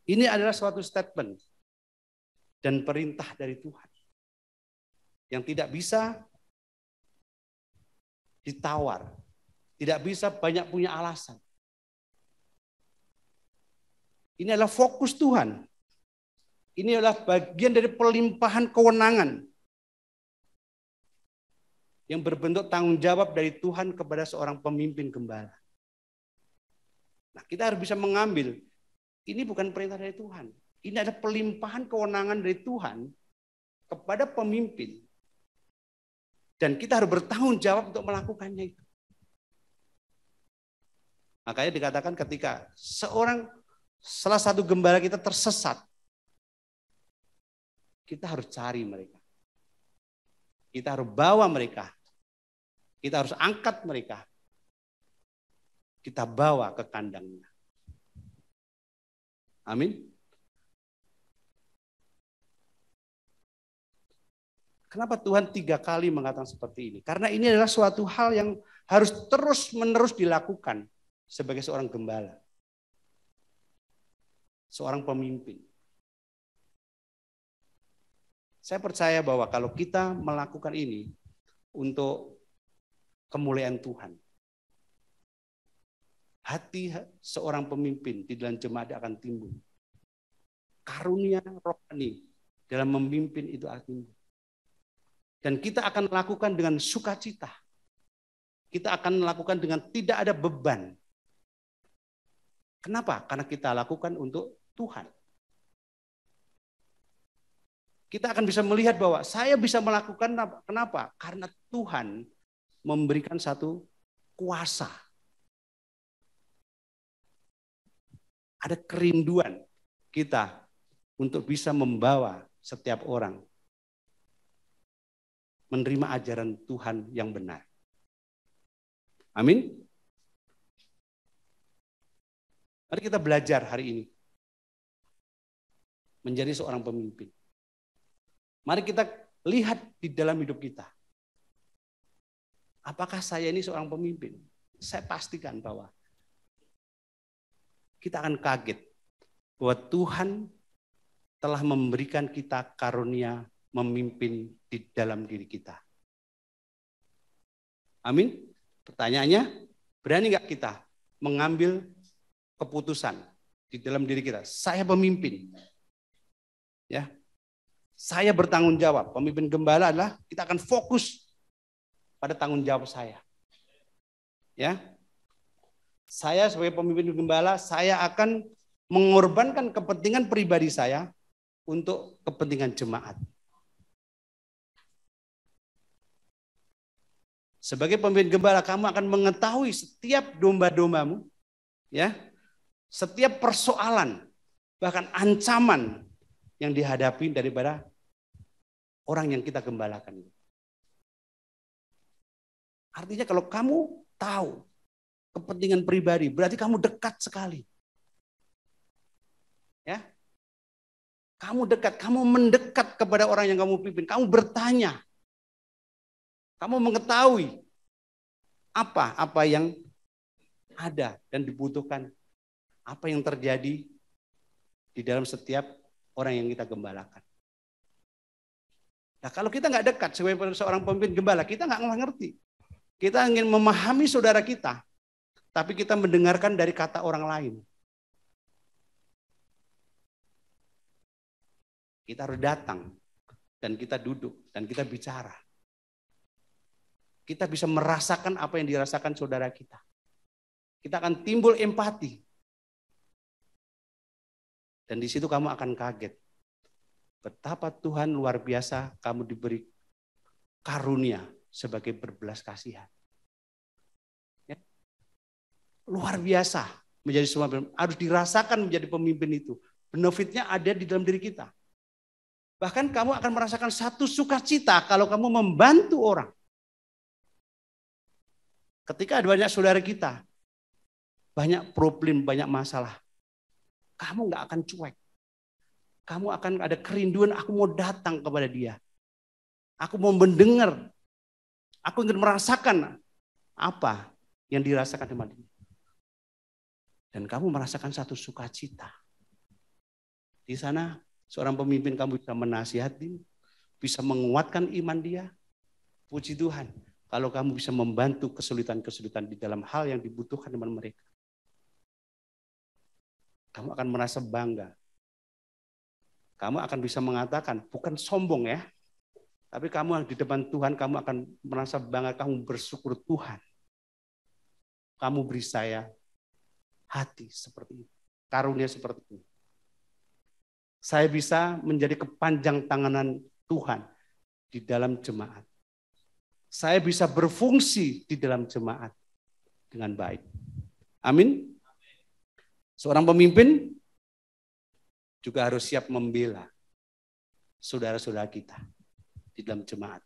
Ini adalah suatu statement dan perintah dari Tuhan yang tidak bisa ditawar, tidak bisa banyak punya alasan. Ini adalah fokus Tuhan. Ini adalah bagian dari pelimpahan kewenangan yang berbentuk tanggung jawab dari Tuhan kepada seorang pemimpin gembala. Nah, kita harus bisa mengambil, ini bukan perintah dari Tuhan. Ini adalah pelimpahan kewenangan dari Tuhan kepada pemimpin. Dan kita harus bertanggung jawab untuk melakukannya itu. Makanya dikatakan ketika salah satu gembala kita tersesat, kita harus cari mereka. Kita harus bawa mereka. Kita harus angkat mereka. Kita bawa ke kandangnya. Amin. Kenapa Tuhan 3 kali mengatakan seperti ini? Karena ini adalah suatu hal yang harus terus-menerus dilakukan sebagai seorang gembala. Seorang pemimpin. Saya percaya bahwa kalau kita melakukan ini untuk kemuliaan Tuhan, hati seorang pemimpin di dalam jemaat akan timbul. Karunia rohani dalam memimpin itu akan timbul. Dan kita akan lakukan dengan sukacita. Kita akan melakukan dengan tidak ada beban. Kenapa? Karena kita lakukan untuk Tuhan. Kita akan bisa melihat bahwa saya bisa melakukan kenapa? Karena Tuhan memberikan satu kuasa. Ada kerinduan kita untuk bisa membawa setiap orang menerima ajaran Tuhan yang benar. Amin. Mari kita belajar hari ini menjadi seorang pemimpin. Mari kita lihat di dalam hidup kita. Apakah saya ini seorang pemimpin? Saya pastikan bahwa kita akan kaget bahwa Tuhan telah memberikan kita karunia memimpin di dalam diri kita. Amin. Pertanyaannya, berani nggak kita mengambil keputusan di dalam diri kita? Saya pemimpin. Ya. Saya bertanggung jawab. Pemimpin gembala adalah kita akan fokus pada tanggung jawab saya. Ya. Saya sebagai pemimpin gembala, saya akan mengorbankan kepentingan pribadi saya untuk kepentingan jemaat. Sebagai pemimpin gembala, kamu akan mengetahui setiap domba-dombamu, ya, setiap persoalan, bahkan ancaman yang dihadapi daripada orang yang kita gembalakan. Artinya kalau kamu tahu kepentingan pribadi, berarti kamu dekat sekali. Ya, kamu dekat, kamu mendekat kepada orang yang kamu pimpin, kamu bertanya, kamu mengetahui apa yang ada dan dibutuhkan, apa yang terjadi di dalam setiap orang yang kita gembalakan. Nah, kalau kita nggak dekat sebagai seorang pemimpin gembala, kita nggak ngerti. Kita ingin memahami saudara kita, tapi kita mendengarkan dari kata orang lain. Kita harus datang dan kita duduk dan kita bicara. Kita bisa merasakan apa yang dirasakan saudara kita. Kita akan timbul empati. Dan di situ kamu akan kaget. Betapa Tuhan luar biasa kamu diberi karunia sebagai berbelas kasihan. Ya. Luar biasa menjadi semua harus dirasakan menjadi pemimpin itu. Benefitnya ada di dalam diri kita. Bahkan kamu akan merasakan satu sukacita kalau kamu membantu orang. Ketika ada banyak saudara kita, banyak problem, banyak masalah, kamu nggak akan cuek. Kamu akan ada kerinduan, aku mau datang kepada dia. Aku mau mendengar. Aku ingin merasakan apa yang dirasakan sama dia. Dan kamu merasakan satu sukacita. Di sana seorang pemimpin kamu bisa menasihati, bisa menguatkan iman dia. Puji Tuhan, kalau kamu bisa membantu kesulitan-kesulitan di dalam hal yang dibutuhkan teman mereka. Kamu akan merasa bangga. Kamu akan bisa mengatakan, bukan sombong ya, tapi kamu di depan Tuhan, kamu akan merasa bangga, kamu bersyukur Tuhan. Kamu beri saya hati seperti itu, karunia seperti itu. Saya bisa menjadi kepanjang tanganan Tuhan di dalam jemaat. Saya bisa berfungsi di dalam jemaat dengan baik. Amin. Seorang pemimpin juga harus siap membela saudara-saudara kita di dalam jemaat.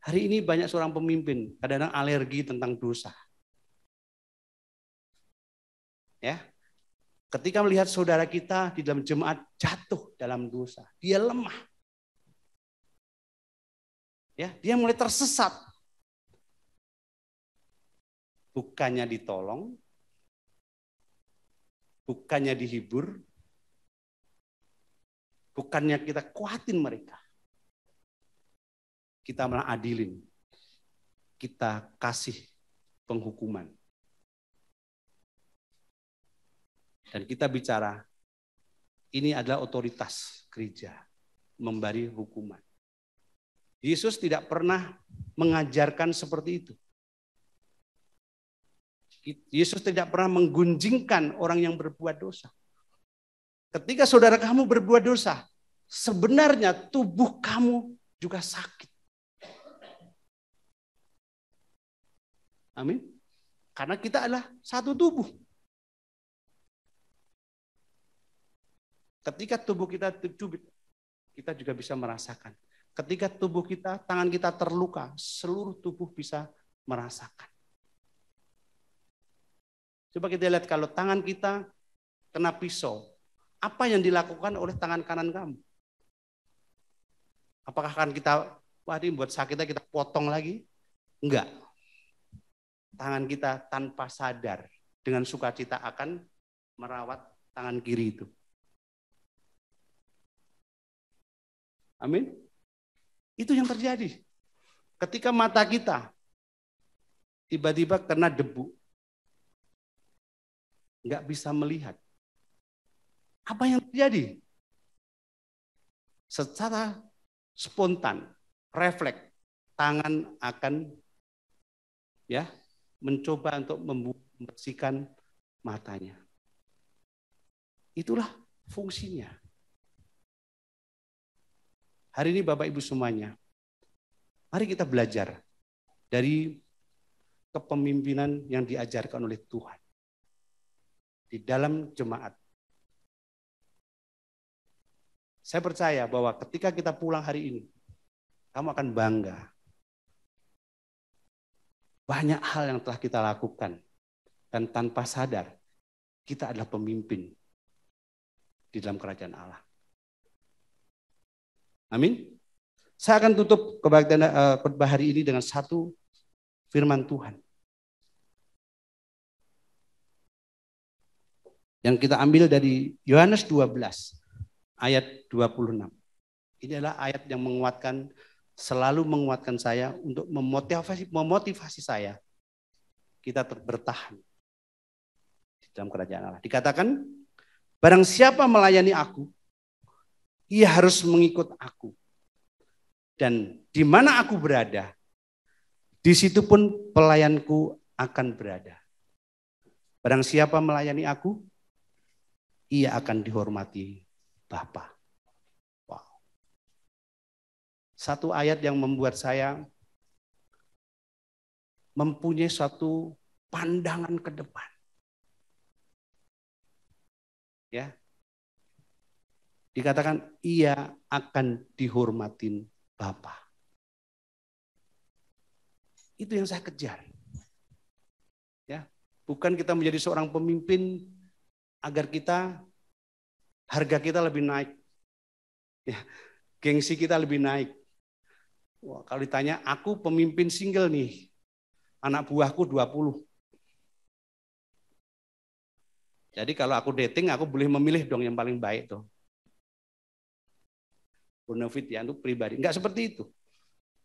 Hari ini banyak seorang pemimpin kadang-kadang alergi tentang dosa. Ya. Ketika melihat saudara kita di dalam jemaat jatuh dalam dosa, dia lemah. Ya, dia mulai tersesat. Bukannya ditolong, bukannya dihibur, bukannya kita kuatin mereka. Kita malah adilin. Kita kasih penghukuman. Dan kita bicara, ini adalah otoritas gereja, memberi hukuman. Yesus tidak pernah mengajarkan seperti itu. Yesus tidak pernah menggunjingkan orang yang berbuat dosa. Ketika saudara kamu berbuat dosa, sebenarnya tubuh kamu juga sakit. Amin. Karena kita adalah satu tubuh. Ketika tubuh kita tercubit, kita juga bisa merasakan ketika tubuh kita, tangan kita terluka, seluruh tubuh bisa merasakan. Coba kita lihat kalau tangan kita kena pisau, apa yang dilakukan oleh tangan kanan kamu? Apakah akan kita, wah ini buat sakitnya kita potong lagi? Enggak. Tangan kita tanpa sadar dengan sukacita akan merawat tangan kiri itu. Amin. Itu yang terjadi. Ketika mata kita tiba-tiba kena debu, nggak bisa melihat. Apa yang terjadi? Secara spontan, refleks, tangan akan mencoba untuk membersihkan matanya. Itulah fungsinya. Hari ini Bapak Ibu semuanya, mari kita belajar dari kepemimpinan yang diajarkan oleh Tuhan di dalam jemaat. Saya percaya bahwa ketika kita pulang hari ini, kamu akan bangga. Banyak hal yang telah kita lakukan dan tanpa sadar kita adalah pemimpin di dalam kerajaan Allah. Amin. Saya akan tutup khotbah hari ini dengan satu firman Tuhan. Yang kita ambil dari Yohanes 12 ayat 26. Ini adalah ayat yang selalu menguatkan saya untuk memotivasi saya. Kita bertahan di dalam kerajaan Allah. Dikatakan, barang siapa melayani aku, ia harus mengikut aku. Dan di mana aku berada, di situ pun pelayanku akan berada. Barang siapa melayani aku, ia akan dihormati Bapa. Wow. Satu ayat yang membuat saya mempunyai suatu pandangan ke depan. Ya. Dikatakan ia akan dihormatin Bapa. Itu yang saya kejar. Ya, bukan kita menjadi seorang pemimpin agar harga kita lebih naik. Ya, gengsi kita lebih naik. Wah, kalau ditanya, aku pemimpin single nih. Anak buahku 20. Jadi kalau aku dating, aku boleh memilih dong yang paling baik tuh. Bonafit ya, untuk pribadi. Enggak seperti itu.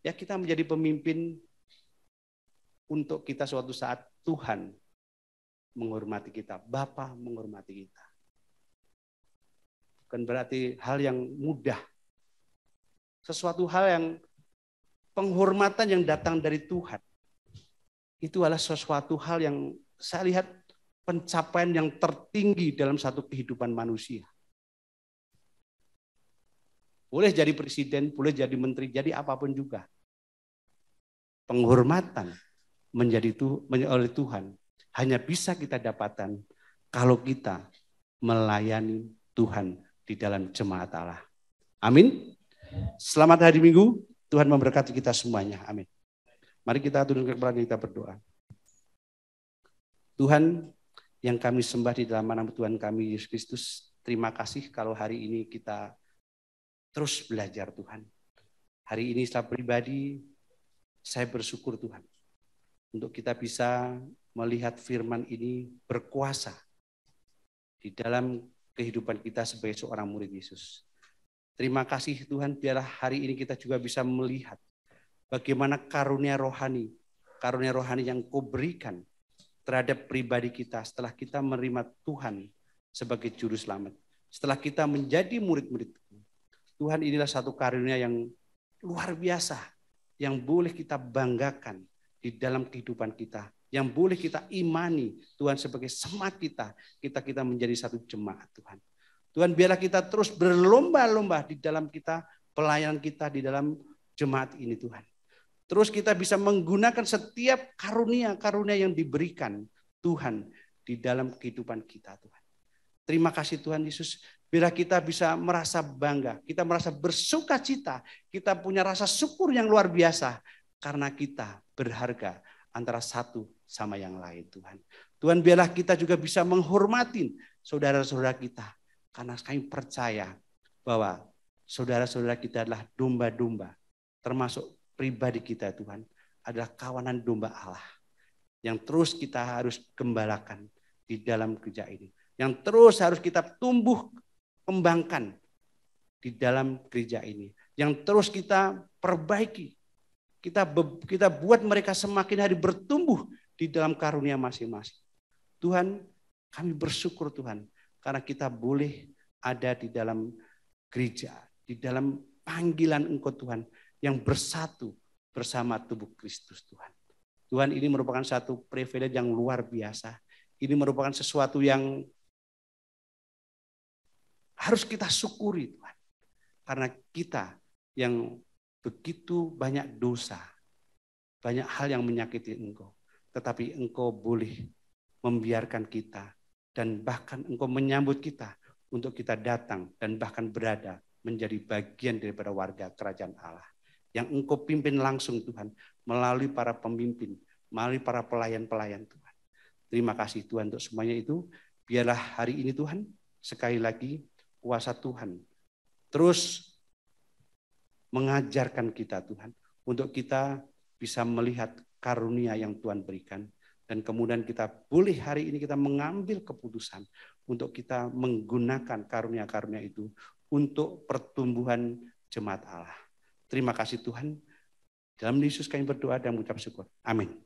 Ya kita menjadi pemimpin untuk kita suatu saat Tuhan menghormati kita, Bapa menghormati kita. Bukan berarti hal yang mudah. Sesuatu hal yang penghormatan yang datang dari Tuhan. Itu adalah sesuatu hal yang saya lihat pencapaian yang tertinggi dalam satu kehidupan manusia. Boleh jadi presiden, boleh jadi menteri, jadi apapun juga. Penghormatan oleh Tuhan hanya bisa kita dapatkan kalau kita melayani Tuhan di dalam jemaat Allah. Amin. Selamat hari Minggu, Tuhan memberkati kita semuanya. Amin. Mari kita tundukkan kepala kita berdoa. Tuhan yang kami sembah di dalam nama Tuhan kami Yesus Kristus, terima kasih kalau hari ini kita terus belajar Tuhan. Hari ini secara pribadi saya bersyukur Tuhan untuk kita bisa melihat firman ini berkuasa di dalam kehidupan kita sebagai seorang murid Yesus. Terima kasih Tuhan, biarlah hari ini kita juga bisa melihat bagaimana karunia rohani yang Kau berikan terhadap pribadi kita setelah kita menerima Tuhan sebagai juru selamat. Setelah kita menjadi murid-murid Tuhan, inilah satu karunia yang luar biasa, yang boleh kita banggakan di dalam kehidupan kita, yang boleh kita imani Tuhan sebagai semangat kita menjadi satu jemaat Tuhan. Tuhan, biarlah kita terus berlomba-lomba di dalam pelayanan kita di dalam jemaat ini Tuhan. Terus kita bisa menggunakan setiap karunia-karunia yang diberikan Tuhan di dalam kehidupan kita Tuhan. Terima kasih Tuhan Yesus, Biarlah kita bisa merasa bangga, kita merasa bersuka cita, kita punya rasa syukur yang luar biasa karena kita berharga antara satu sama yang lain, Tuhan. Tuhan, biarlah kita juga bisa menghormati saudara-saudara kita karena kami percaya bahwa saudara-saudara kita adalah domba-domba, termasuk pribadi kita, Tuhan, adalah kawanan domba Allah yang terus kita harus gembalakan di dalam gereja ini, yang terus harus kita tumbuh kembangkan di dalam gereja ini, yang terus kita perbaiki, kita buat mereka semakin hari bertumbuh di dalam karunia masing-masing. Tuhan, kami bersyukur Tuhan, karena kita boleh ada di dalam gereja, di dalam panggilan Engkau Tuhan, yang bersatu bersama tubuh Kristus Tuhan. Tuhan, ini merupakan satu privilege yang luar biasa. Ini merupakan sesuatu yang harus kita syukuri Tuhan. Karena kita yang begitu banyak dosa, banyak hal yang menyakiti Engkau. Tetapi Engkau boleh membiarkan kita dan bahkan Engkau menyambut kita untuk kita datang dan bahkan berada menjadi bagian daripada warga kerajaan Allah. Yang Engkau pimpin langsung Tuhan melalui para pemimpin, melalui para pelayan-pelayan Tuhan. Terima kasih Tuhan untuk semuanya itu. Biarlah hari ini Tuhan sekali lagi kuasa Tuhan terus mengajarkan kita Tuhan untuk kita bisa melihat karunia yang Tuhan berikan dan kemudian kita boleh hari ini kita mengambil keputusan untuk kita menggunakan karunia-karunia itu untuk pertumbuhan jemaat Allah. Terima kasih Tuhan. Dalam Yesus kami berdoa dan mengucap syukur. Amin.